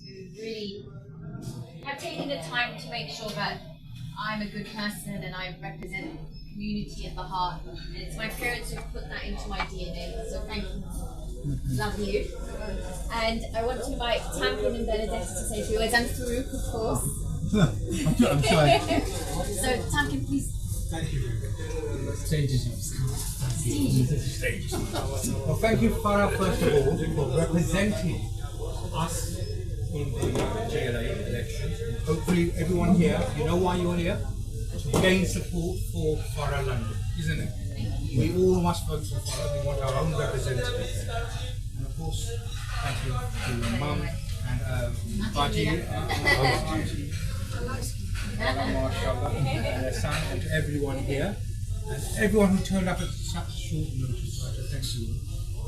to really have taken the time to make sure that I'm a good person and I represent community at the heart. And it's my parents who put that into my DNA. So thank you. Love you. And I want to invite Tamkin and Bernadette to say a few words, and Farooq, of course. I'm sorry. So Tamkin, please. Thank you. Stage is yours. Well, thank you, Farah, first of all, for representing us in the JLA elections. Hopefully, everyone here, you know why you're here? To gain support for Farah London, isn't it? We all must vote for Farah. We want our own representative. And of course, thank you to your mum and Baji, Auntie, Mashallah, and their son, and to everyone here. And everyone who turned up at such short notice, I just thank you.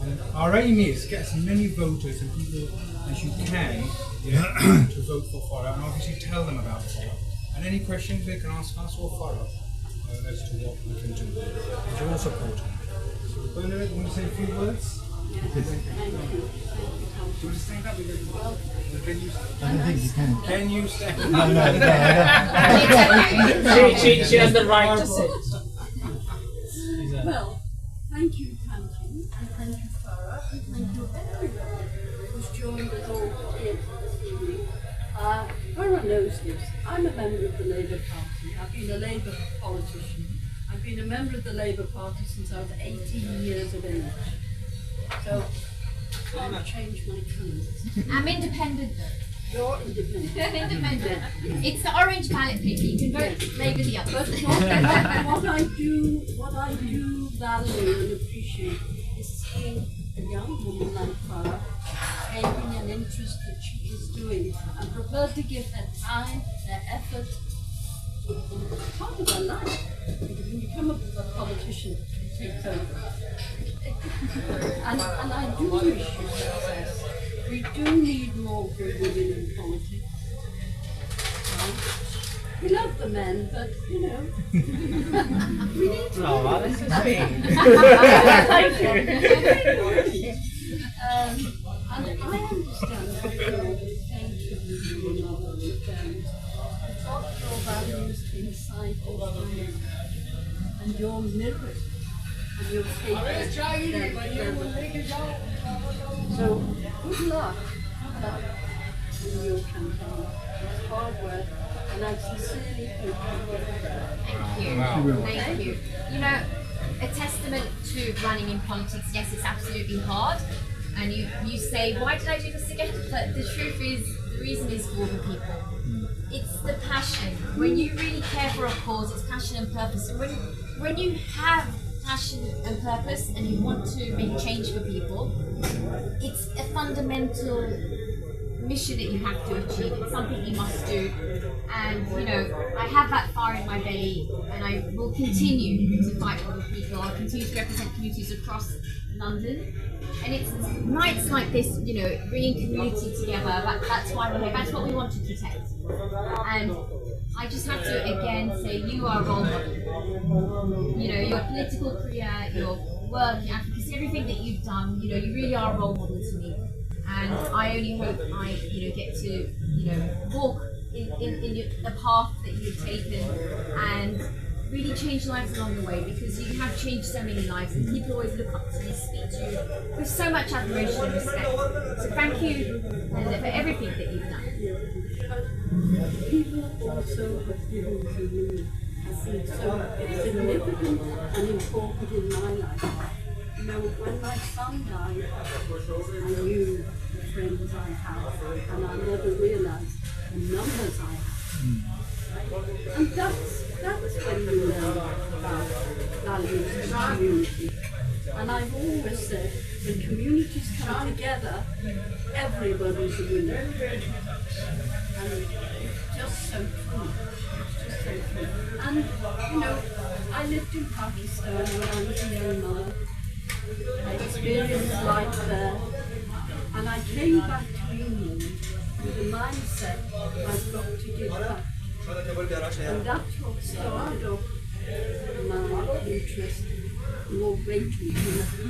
And our aim is to get as many voters and people as you can to vote for Farah, and obviously tell them about Farah. And any questions they can ask us or Farah as to what we can do. And you're all supporting. So, Bernadette, you want to say a few words? Yes, thank you. Do you want to stand up? Can you? I don't think you can. Can you stand up? No, She has the right to sit. Well, thank you, Tamkin, and thank you, Farah, and thank you, everybody who's joined us all here this evening. Farah knows this. I'm a member of the Labour Party. I've been a Labour politician. I've been a member of the Labour Party since I was 18 years of age. So, I can't change my colours. I'm independent though. You're independent. Independent. It's the orange ballot paper. You can vote Labour the other. What I do value and appreciate is seeing a young woman like Farah taking an interest that she is doing and prepared to give her time, her effort, part of her life. Because when you become a politician, it takes over. And I do wish you success. We do need more good women in politics. We love the men, but you know, we need to. Oh, this is sweet. Thank you. And I understand that you're changing to another weekend. What your values inside your family and your mirror and your faith. So good luck in your campaign. It's hard work, and I sincerely hope you get it. Thank you. Wow. Thank you. You know, a testament to running in politics, yes, it's absolutely hard. And you say, why did I do this again? But the truth is, the reason is for the people. It's the passion. When you really care for a cause, it's passion and purpose. And when you have passion and purpose and you want to make change for people, it's a fundamental mission that you have to achieve. It's something you must do. And you know, I have that fire in my belly, and I will continue to fight for the people. I'll continue to represent communities across London. And it's nights like this, you know, bringing community together. That's why we're here. That's what we want to protect. And I just have to again say, you are a role model. You know, your political career, your work, your advocacy, everything that you've done. You know, you really are a role model to me. And I only hope I, you know, get to, you know, walk in the path that you've taken and really change lives along the way, because you have changed so many lives and people always look up to you, speak to you with so much admiration and respect. So thank you for everything that you've done. People also have given to me has been so significant and important in my life. You know, when my son died, I knew the friends I had, and I never realised the numbers I had. And that's when you learn about values and community. And I've always said, when communities come together, everybody's a winner. And it's just so true. It's just so true. And, you know, I lived in Pakistan when I was a young mother. I experienced life there. And I came back to England with the mindset, I've got to give back. And that's what started off my interest more greatly in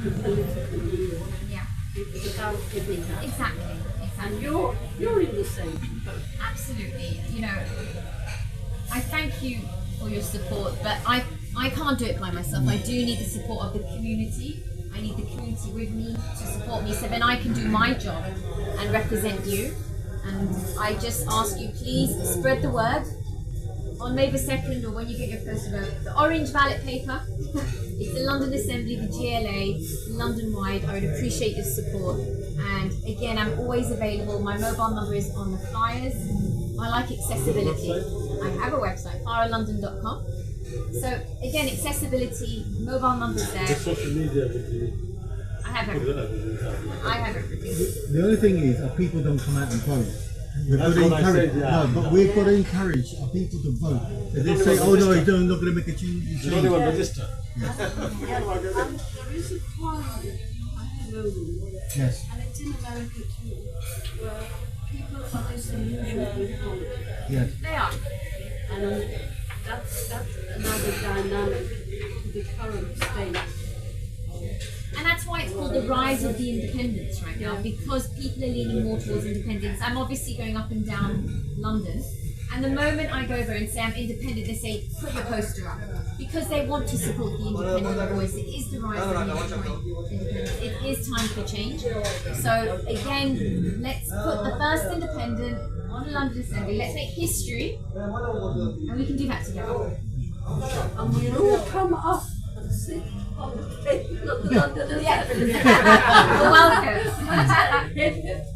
the political world. Yeah. It's about giving back. Exactly. And you're in the same. Absolutely. You know, I thank you for your support, but I can't do it by myself. I do need the support of the community. I need the community with me to support me so then I can do my job and represent you. And I just ask you, please spread the word. On May the 2nd, or when you get your first vote, the orange ballot paper, it's the London Assembly, the GLA, London-wide. I would appreciate your support. And again, I'm always available. My mobile number is on the flyers. I like accessibility. I have a website, farahlondon.com. So again, accessibility, mobile numbers there. The social media would be I have everything. I have everything. The only thing is, people don't come out and vote. We've got That's to what I encourage. said, yeah. No, but we've got to encourage our people to vote. If they say, "Oh no, you're not going to make a change," There's only one register. There is a choir I know, Yes. and it's in America too, where people are disillusioned with politics. Yes. They are. And that's another dynamic to the current state. And that's why it's called the rise of the independents right now, because people are leaning more towards independence. I'm obviously going up and down London, and the moment I go over and say I'm independent, they say, put your poster up. Because they want to support the independent voice. It is the rise of the independence. It is time for change. So again, let's put the first independent on the London Assembly. Let's make history, and we can do that together. And we'll all come up and sit on the table of the London Assembly. You're welcome.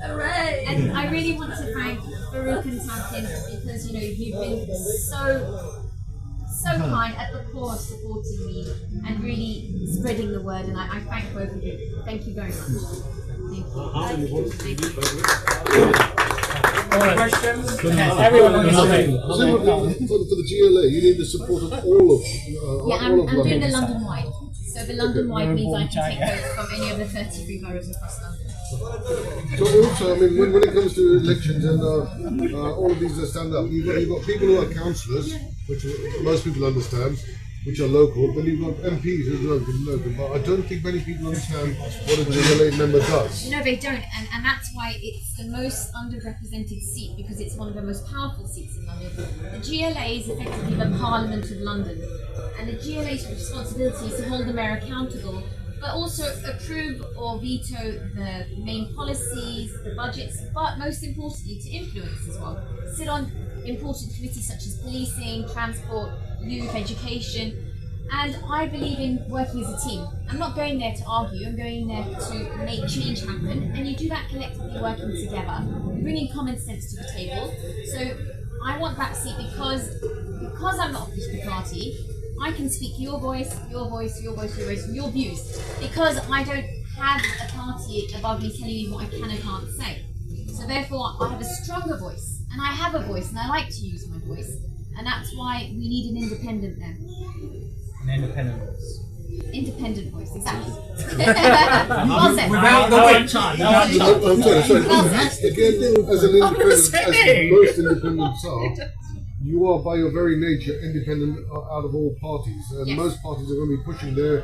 Hooray! And I really want to thank Farouk and Tamkin because you know you've been so kind at the core of supporting me and really spreading the word, and I thank both of you. Thank you very much. Thank you. How many votes do you need, by the way? Questions? Everyone on the screen. So for the GLA, you need the support of all of Yeah, I'm all of doing the London. London-wide. So the London-wide means I can take votes from any of the 33 boroughs across London. So also, I mean, when it comes to elections and all of these that stand up, you've got people who are councillors, which most people understand, which are local. Then you've got MPs who are local. But I don't think many people understand what a GLA member does. No, they don't, and that's why it's the most underrepresented seat because it's one of the most powerful seats in London. The GLA is effectively the Parliament of London, and the GLA's responsibility is to hold the mayor accountable, but also approve or veto the main policies, the budgets, but most importantly to influence as well. Sit on important committees such as policing, transport, youth, education, and I believe in working as a team. I'm not going there to argue, I'm going there to make change happen, and you do that collectively working together, bringing common sense to the table. So I want that seat because I'm not of the party, I can speak your voice, your voice, your voice, your voice, your views, because I don't have a party above me telling me what I can and can't say. So therefore I have a stronger voice, and I have a voice, and I like to use my voice. And that's why we need an independent then. An independent voice. Independent voice, exactly. Well said. Without the witch. I'm sorry. Again, as an independent, as most independents are, you are by your very nature independent out of all parties, and Yes. most parties are going to be pushing their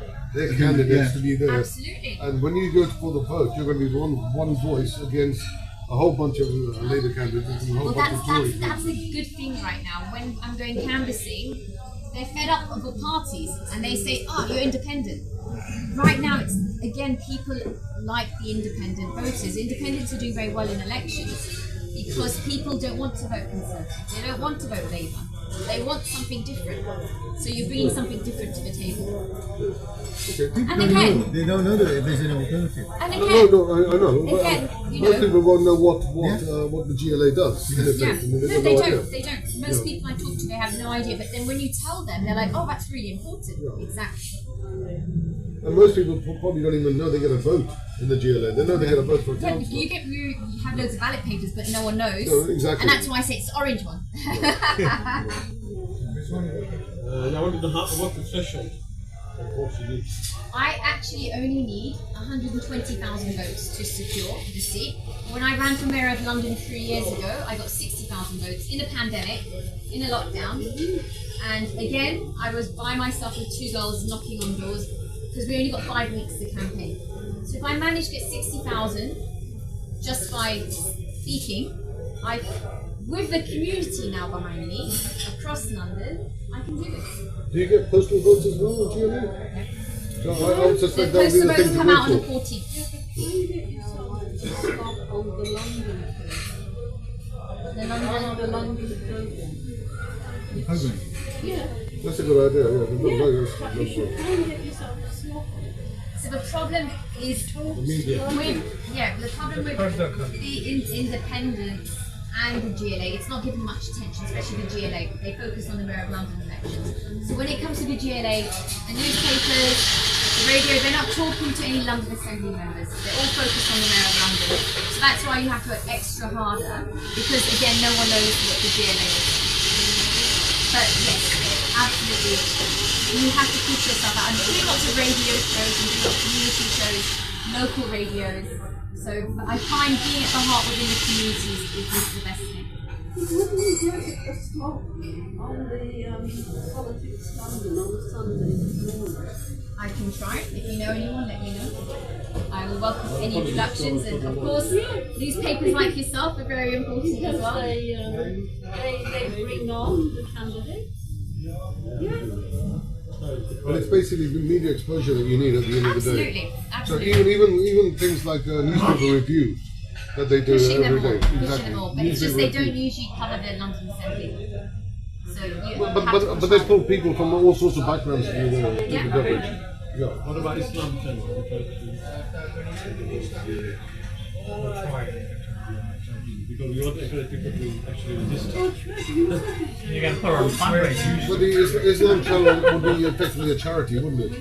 candidates to be there. Absolutely. And when you go for the vote, you're going to be one voice against a whole bunch of Labour candidates and a whole Well, bunch of Tories. that's a good thing right now. When I'm going canvassing, they're fed up of the parties and they say, "Oh, you're independent." Right now, it's again people like the independent voters. Independents are doing very well in elections because people don't want to vote Conservative. They don't want to vote Labour. They want something different. So you're bringing something different to the table. And again, They don't know that there's an alternative. and No, again, I know. But, again, you most know. people won't know what the GLA does. In Yeah, effect. I mean, no, they've they got no idea. don't. They don't. Most people I talk to, they have no idea. But then when you tell them, they're like, "Oh, that's really important." Exactly. And most people probably don't even know they get a vote in the GLA. They know they get a vote for a Yeah, councillor. you have loads of ballot papers, but no one knows. No, exactly. And that's why I say it's the orange one. I wanted to know what's the threshold of votes you need. I actually only need 120,000 votes to secure the seat. When I ran for Mayor of London 3 years ago, I got 60,000 votes in a pandemic, in a lockdown. And again, I was by myself with two girls knocking on doors because we only got 5 weeks to campaign. So if I managed to get 60,000 just by speaking, with the community now behind me across London, I can do it. Do you get postal votes as well with GLA? So I would The suspect that would be postal the votes thing to come out on the vote for. 14th. Find it yourself to stop on the London program. The On London. the London program. Program. Yeah. That's a good idea, yeah. Yeah, but you should try and get yourself to stop it. So the problem is the problem with the independents and the GLA, it's not given much attention, especially the GLA. They focus on the Mayor of London elections. So when it comes to the GLA, the newspapers, the radio, they're not talking to any London Assembly members. They're all focused on the Mayor of London. So that's why you have to work extra harder, because again, no one knows what the GLA is. But yes, absolutely. You have to push yourself out. I'm doing lots of radio shows and doing lots of community shows, local radios. So I find being at the heart within the communities is the best thing. Wouldn't you get a stop on the Politics London on Sunday morning? I can try. If you know anyone, let me know. I will welcome any introductions, and of course, newspapers like yourself are very important as Because well. they bring on the candidates. Yeah. But it's basically the media exposure that you need at the end of the day. Absolutely, So absolutely. even things like newspaper reviews that they do Pushing them every all, day. pushing Exactly. them all. But it's just Newspaper they don't reviews. usually cover the London Assembly. So you have to But push they hard. pull people from all sorts of backgrounds to do the Yeah. coverage. Yeah. What about Islam then? Because we want to encourage people to actually resist. You can put on fundraising. But the Islam channel would be effectively a charity, wouldn't it?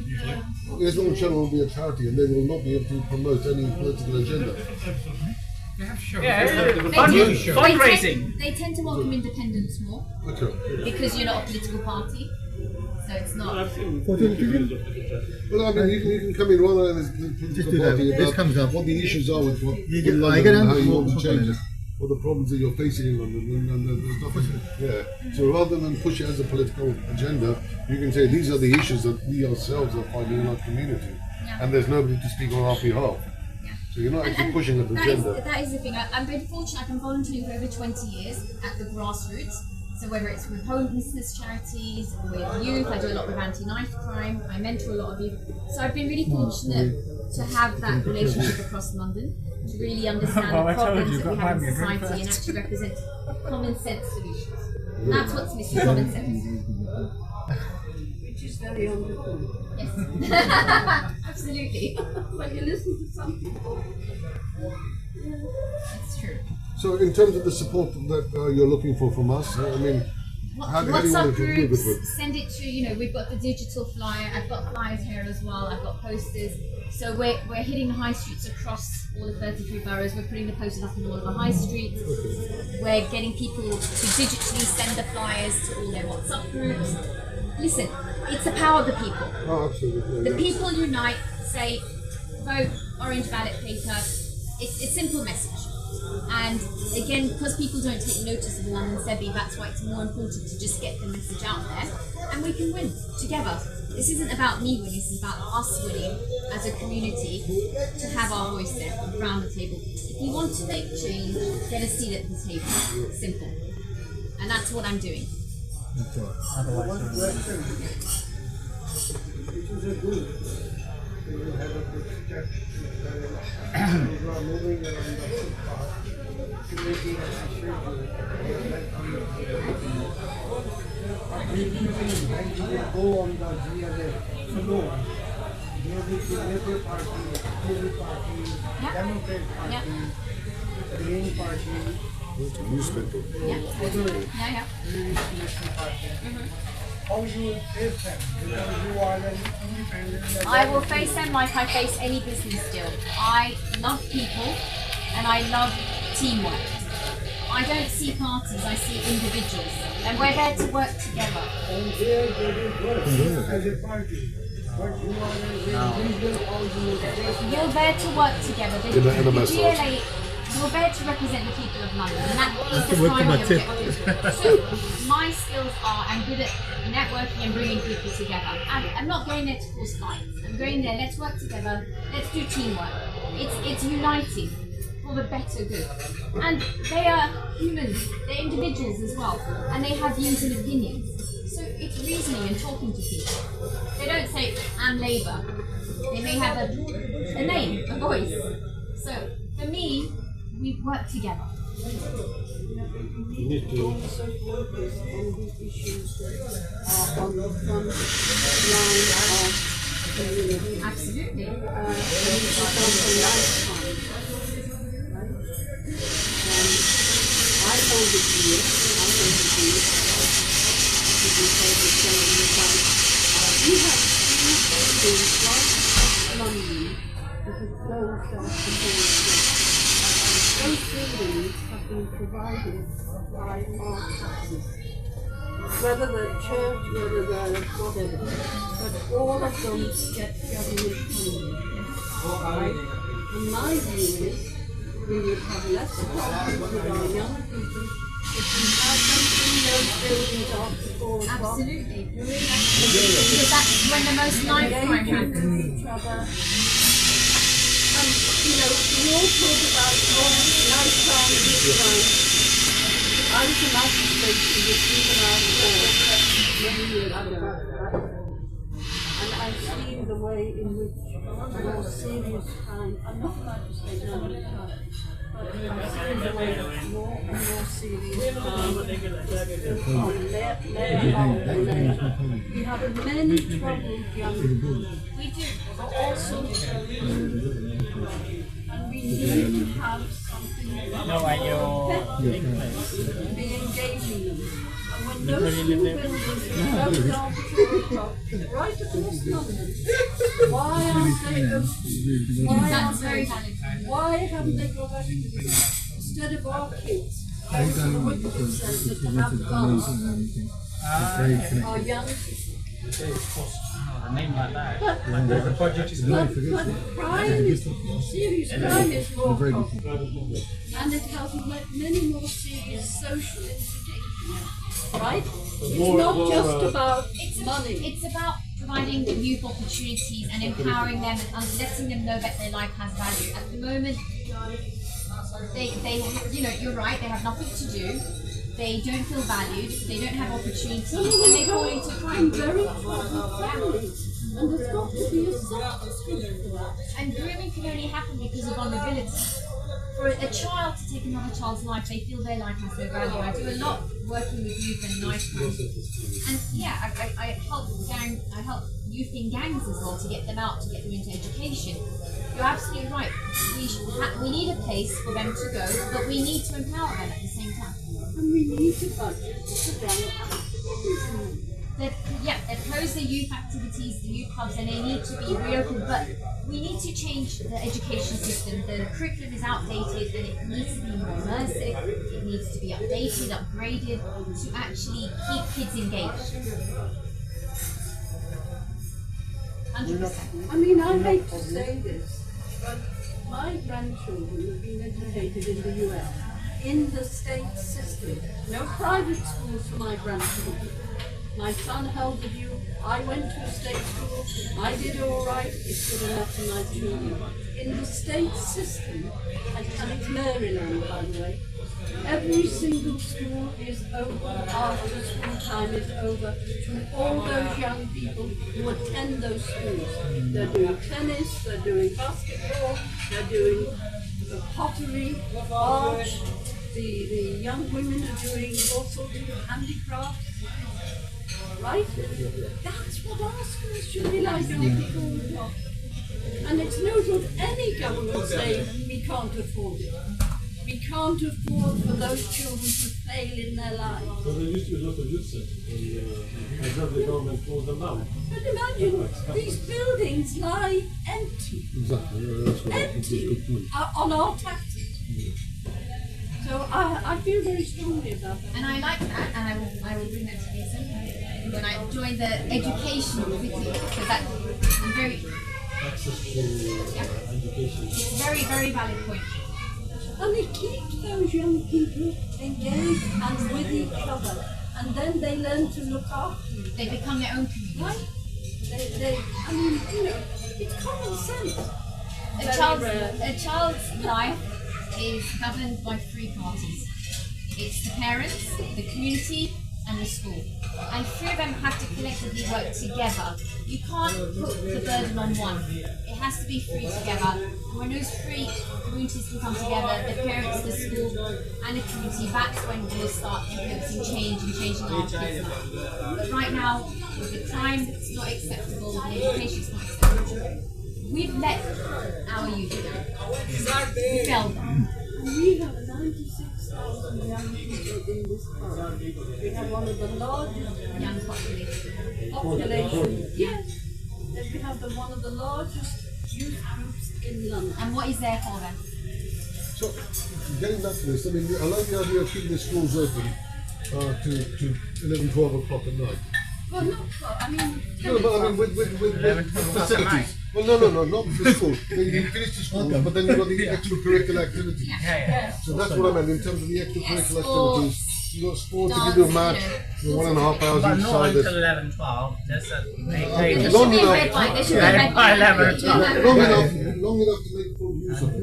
The Islam channel will be a charity, and they will not be able to promote any political agenda. Yeah, They fundraising. They tend to welcome independents more Okay. because you're not a political party. So it's not. I've seen What do you videos of it. Well, I mean, you can come in rather than the Just political do that. party This about comes up. what the issues are with what You in get- I London get and how on you to want to what- change it, what the problems that you're facing in London, and stuff like that. Yeah. So rather than push it as a political agenda, you can say these are the issues that we ourselves are finding in our community, Yeah. and there's nobody to speak on our behalf. So you're not actually pushing an agenda. That is the thing. I've been fortunate. I've been volunteering for over 20 years at the grassroots. So whether it's with homelessness charities, with youth, I do a lot with anti-knife crime. I mentor a lot of youth. So I've been really fortunate to have that relationship across London, to really understand Well, I the told problems you, that we but have buy me in a drink society and first. actually represent common sense solutions. That's what's missing, common sense. Which is very wonderful. Yes. Absolutely. When you listen to some people, It's true. So in terms of the support that you're looking for from us, I mean, how do you WhatsApp want to move groups, it? send it to, we've got the digital flyer, I've got flyers here as well, I've got posters. So we're hitting the high streets across all the 33 boroughs, we're putting the posters up in all of the high streets. We're getting people to digitally send the flyers to all their WhatsApp groups. Listen, it's the power of the people. Oh, absolutely. The yeah. people unite, say, vote orange ballot paper. It's a simple message. And again, because people don't take notice of the London Assembly, that's why it's more important to just get the message out there. And we can win together. This isn't about me winning, this is about us winning as a community to have our voice there around the table. If you want to make change, get a seat at the table. Simple. And that's what I'm doing. Go on the GLA alone. There will be Labour Party, Tory Party, Yeah. Democrat Yeah. Party, Green Party, Newspaper. Yeah. Yeah. National Party. How you will face them because you are an independent. I will face them like I face any business deal. I love people and I love teamwork. I don't see parties, I see individuals. And we're there to work together. And there they will work as a party. But you are an individual, how you will face them. You're there to work together. In a The massage. GLA, you're there to represent the people of London. And that is the work for my primary tip. objective. So my skills are, I'm good at networking and bringing people together. I'm not going there to cause fights. I'm going there, let's work together, let's do teamwork. It's uniting. for the better good. And they are humans, they're individuals as well, and they have views and opinions. So it's reasoning and talking to people. They don't say, I'm Labour. They may have a name, a voice. So for me, we work together. You need to. Also focus on the issues that are on the front line of community. Absolutely. For example, lifetime. Right? I hold it here. We have two things like London that have closed our support. Those buildings have been provided by our taxes. Whether the church, whether the whatever, but all of them get government funding. Right? And my view is we would have less problems with our young people if we had them in those buildings after 4 o'clock. Absolutely. Because that's when the most knife crime happens. Each other. And, you know, we all talk about nice crime, good crime. I was a magistrate who was juvenile court many years ago. And I've seen the way in which more serious crime, I'm not a magistrate now, but I've seen the way more and more serious crime is built on layer after layer. We have many troubled young people. We do. For all sorts of reasons. And we need to have something effective be engaging them. And when those two buildings are closed after 4 o'clock, right across London, why aren't they That's very valid. why haven't they got activities instead of our kids going to the Wimbledon Centre to have fun? Our young A name like that. but crime is, serious crime is more common. And it has many more serious social implications, right? It's not just about money. It's about providing the youth opportunities and empowering them and letting them know that their life has value. At the moment, you know, you're right, they have nothing to do. They don't feel valued, they don't have opportunities, and they fall into crime. Very troubled families. And there's got to be a substitute for that. And grooming can only happen because of vulnerability. For a child to take another child's life, they feel their life has no value. I do a lot working with youth and knife crime. And yeah, I help youth in gangs as well to get them out, to get them into education. You're absolutely right. We need a place for them to go, but we need to empower them at the same time. And we need to budget for them activities. They close the youth activities, the youth clubs, and they need to be reopened. But we need to change the education system. The curriculum is outdated and it needs to be more immersive. It needs to be updated, upgraded to actually keep kids engaged. 100%. I mean, I hate to say this, but my grandchildren have been educated in the US, in the state system. No private schools for my grandchildren. My son held the view, I went to a state school, I did all right, it's good enough for my children. In the state system, and it's Maryland, by the way, every single school is open after school time is over to all those young people who attend those schools. They're doing tennis, they're doing basketball, they're doing pottery, art. The young women are doing all sorts of handicrafts. Right? That's what our schools should be like on the school. And it's no good any government saying we can't afford it. We can't afford for those children to fail in their lives. So there used to be a lot of youth centers, and then the government closed them down. But imagine, these buildings lie empty. Exactly. That's what Empty on our taxes. So I feel very strongly about that. And I like that, and I will bring that to Lisa when I join the education quickly, because that I'm very Access to education. it's a very, very valid point. And it keeps those young people engaged and with each other. And then they learn to look after you. They become their own community. Right? I mean, you know, it's common sense. A child's life is governed by three parties. It's the parents, the community, and the school. And three of them have to collectively work together. You can't put the burden on one. It has to be three together. And when those three communities can come together, the parents, the school, and the community, that's when we'll start influencing change and changing our kids' lives. But right now, with the crime, it's not acceptable, the education is not acceptable. We've let our youth go. We failed them. We have 96,000 young people in this country. We have one of the largest Young populations. Yes. And we have one of the largest youth groups in London. And what is there for them? So, getting back to this, I mean, I like the idea of keeping the schools open to 11, 12 o'clock at night. Well, not, well, I mean, No, but I mean, with facilities. Well, no, not the school. You finish the school, but then you've got the extracurricular activities. Yeah. So that's what I meant in terms of the extracurricular activities. You've got sports, you can do a match, 1.5 hours But each not side. until 11, 12. Just at There Long should be a enough. red light. There should be a Yeah, red by light. 11 or 12. Long enough to make full use of it.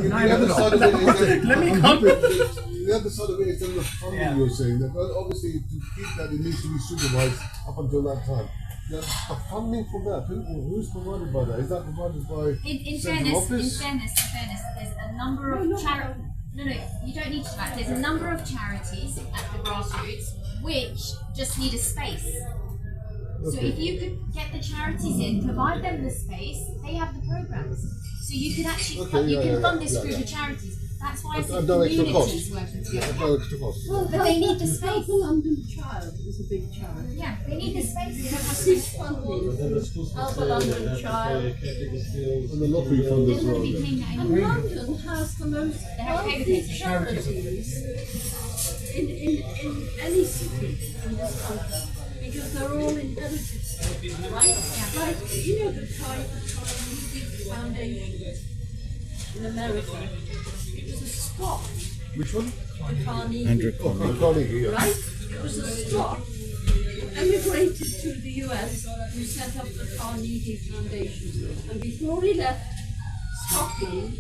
The other side of it is Let me come. the other side of it is the funding you're saying. That obviously to keep that it needs to be supervised up until that time. The funding for that, who's provided by that? Is that provided by In central fairness, office? there's a number of charities. No, you don't need to that. There's a number of charities at the grassroots which just need a space. So if you could get the charities in, provide them the space, they have the programs. So you could actually you can fund this through the charities. That's why I said I've done extra communities costs. working I've together. got extra costs. Well, but they need the Help space. the London Child is a big charity. Yeah, they need the space. They don't have Seek space. funding for Help the London Child. And the lottery fund They're as going well. to be yeah. paying that And anyway. London has the most have wealthy educated charities in any city in this country because they're all inherited, right? Like, you know, the Carnegie Foundation in America. It was a Scot, Which one? the Carnegie, Carnegie, yeah. right? It was a Scot who emigrated to the US who set up the Carnegie Foundation. And before he left Scotland,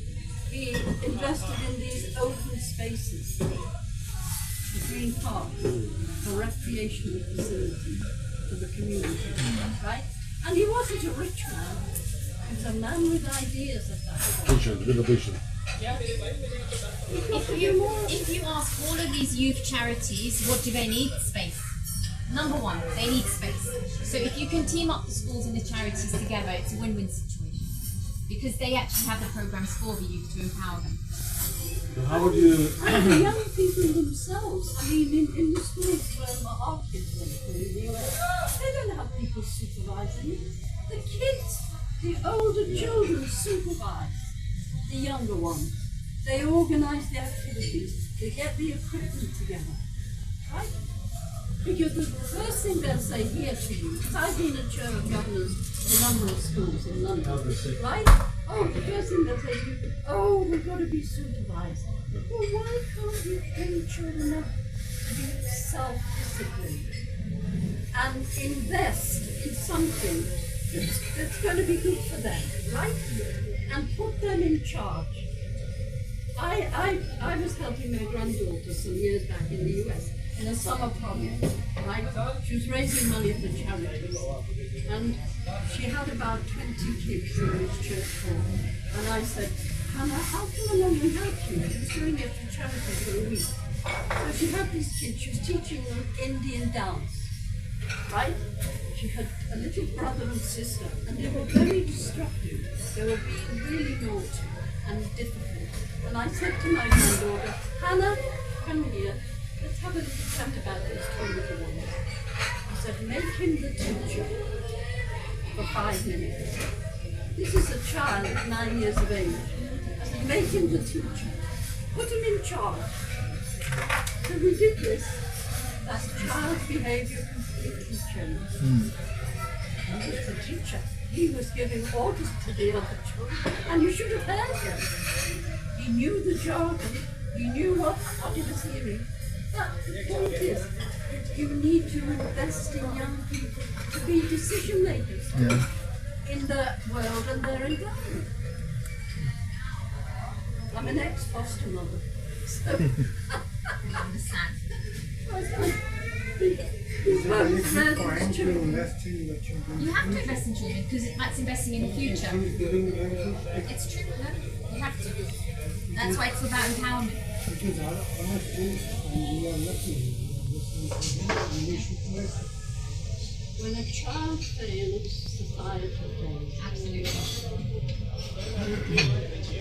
he invested in these open spaces, the Green Park, a recreational facility for the community, right? And he wasn't a rich man, he was a man with ideas at that point. Vision, with a vision. If you ask all of these youth charities, what do they need? Space. Number one, they need space. So if you can team up the schools and the charities together, it's a win-win situation. Because they actually have the programs for the youth to empower them. How would you? And the young people themselves, I mean, in the schools where our kids went to in the US, they don't have people supervising. The kids, the older children supervise the younger ones. They organise the activities, they get the equipment together, right? Because the first thing they'll say here to you, because I've been a chair of governors in a number of schools in London, right? Oh, the first thing they'll say to you, oh, they've got to be supervised. Well, why can't you train children up to be self-disciplined and invest in something that's going to be good for them, right? And put them in charge. I was helping my granddaughter some years back in the US in a summer project, right? She was raising money for charities, and she had about 20 kids in this church hall. And I said, Hannah, how can I only help you? She was doing it for charity for a week. So she had these kids, she was teaching them Indian dance, right? She had a little brother and sister, and they were very destructive. They were being really naughty and difficult. And I said to my granddaughter, Hannah, come here, let's have a little chat about these two little ones. I said, make him the teacher for 5 minutes. This is a child 9 years of age. I said, make him the teacher. Put him in charge. So we did this. That child's behaviour completely changed. And he was the teacher. He was giving orders to the other children. And you should have heard him. He knew the jargon. He knew what he was hearing. But the point is, you need to invest in young people to be decision makers in the world and their environment. I I'm an ex-foster mother. So We understand. Trying to invest in the children. You have to invest in children because that's investing in the future. It's true, no? You have to. That's why it's about empowerment. Because our schools, and we are lucky. We should work. when a child fails, society fails. Absolutely.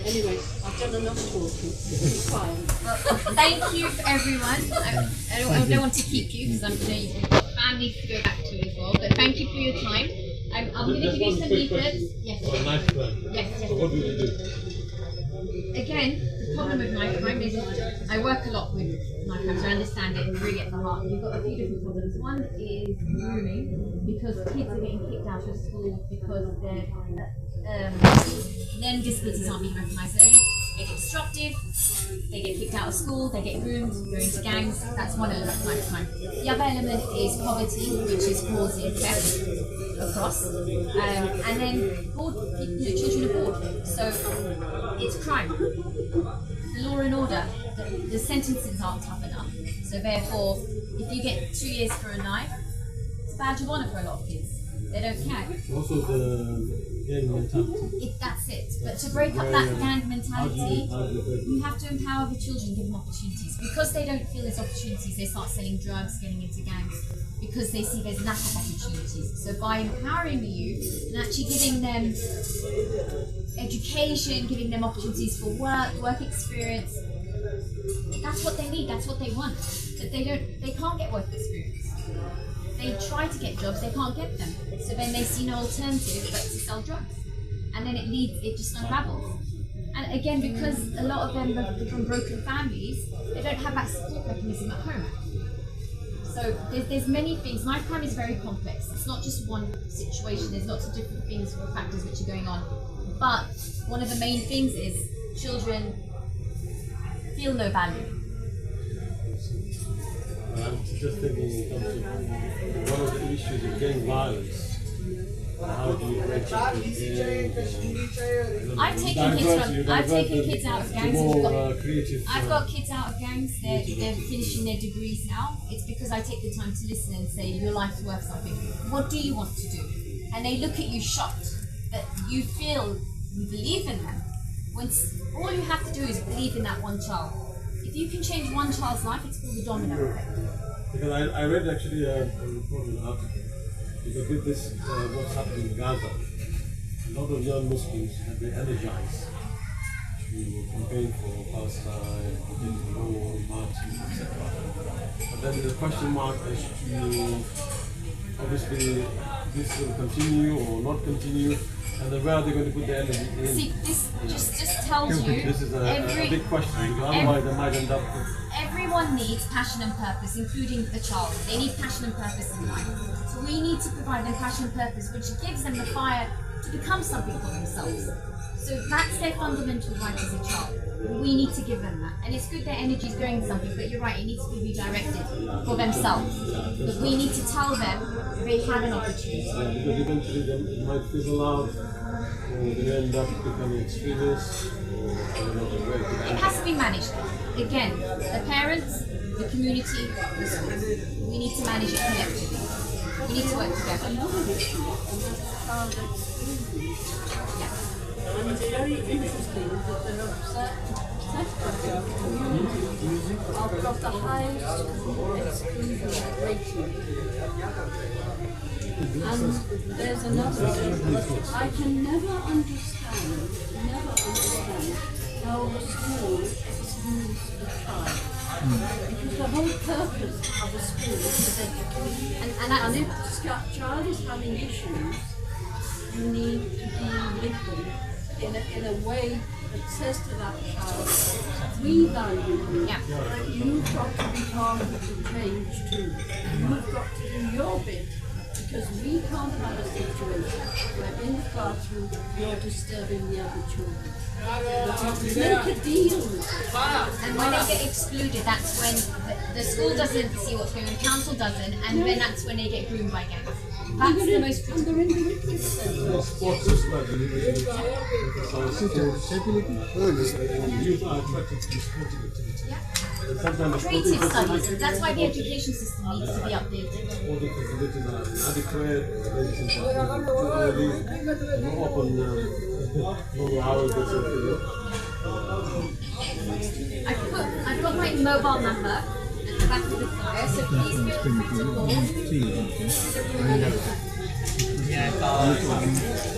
Anyway, I've done enough talking. Be quiet. Well, thank you for everyone. I don't want to keep you because I'm sure you've got families to go back to as well. But thank you for your time. I'm going to give you some leaflets. Yes. Or a nice plan. Yes. So what do you do? Again, the problem with knife crime is I work a lot with knife crime, so I understand it really at the heart. You've got a few different problems. One is grooming, because kids are getting kicked out of school because their learning disabilities aren't being recognised early. They get disruptive, they get kicked out of school, they get groomed, go into gangs. That's one element of knife crime. The other element is poverty, which is causing theft across, and then children are bored. So it's crime. The law and order, the sentences aren't tough enough. So therefore, if you get 2 years for a knife, it's a badge of honour for a lot of kids. They don't care. Also the gang mentality. That's it. But to break up that gang mentality, you have to empower the children, give them opportunities. Because they don't feel there's opportunities, they start selling drugs, getting into gangs, because they see there's lack of opportunities. So by empowering the youth and actually giving them education, giving them opportunities for work experience, that's what they need, that's what they want. But they can't get work experience. They try to get jobs, they can't get them. So then they see no alternative but to sell drugs. And then it just unravels. And again, because a lot of them are from broken families, they don't have that support mechanism at home. So there's many things. Knife crime is very complex. It's not just one situation. There's lots of different things or factors which are going on. But one of the main things is children feel no value. I'm just thinking in terms of one of the issues is gang violence. How do you break up with gangs? I've taken kids out of gangs. I've got kids out of gangs. They're finishing their degrees now. It's because I take the time to listen and say, your life's worth something. What do you want to do? And they look at you shocked that you feel you believe in them. When all you have to do is believe in that one child. If you can change one child's life, it's called the domino effect. Because I read actually a report, an article. Because with this, what's happening in Gaza, a lot of young Muslims have been energized to campaign for Palestine, protecting the war, marching, etc. But then the question mark is to, obviously, this will continue or not continue, and then where are they going to put their energy in? See, this just tells you This is a big question, because otherwise they might end up with... Everyone needs passion and purpose, including the child. They need passion and purpose in life. So we need to provide them passion and purpose, which gives them the fire to become something for themselves. So that's their fundamental right as a child. We need to give them that. And it's good their energy is going something, but you're right, it needs to be redirected for themselves. But we need to tell them they have an opportunity. Yeah, because eventually they might fizzle out, or they end up becoming extremists, or I don't know the way. It has to be managed. Again, the parents, the community, the schools. We need to manage it collectively. We need to work together. Another issue, and that's child exclusion. And it's very interesting that there are certain sectors of the community have got the highest exclusion rating. And there's another thing. I can never understand how a school excludes a child. Because the whole purpose of a school is education. And if the child is having issues, you need to deal with them in a way that says to that child, we value you, but you've got to be part of the change too. You've got to do your bit, because we can't have a situation where in the classroom you're disturbing the other children. Make a deal with it. And when they get excluded, that's when the school doesn't see what's going on, the council doesn't, and then that's when they get groomed by gangs. That's the most critical. They're in the witness centre. Sports is like the youth are attracted to sporting activity. And sometimes Creative studies. That's why the education system needs to be updated. sporting facilities are inadequate, maybe sometimes too early, not open normal hours, that sort of thing. I've got my mobile number at the back of the flyer, so please feel free to call. Yeah,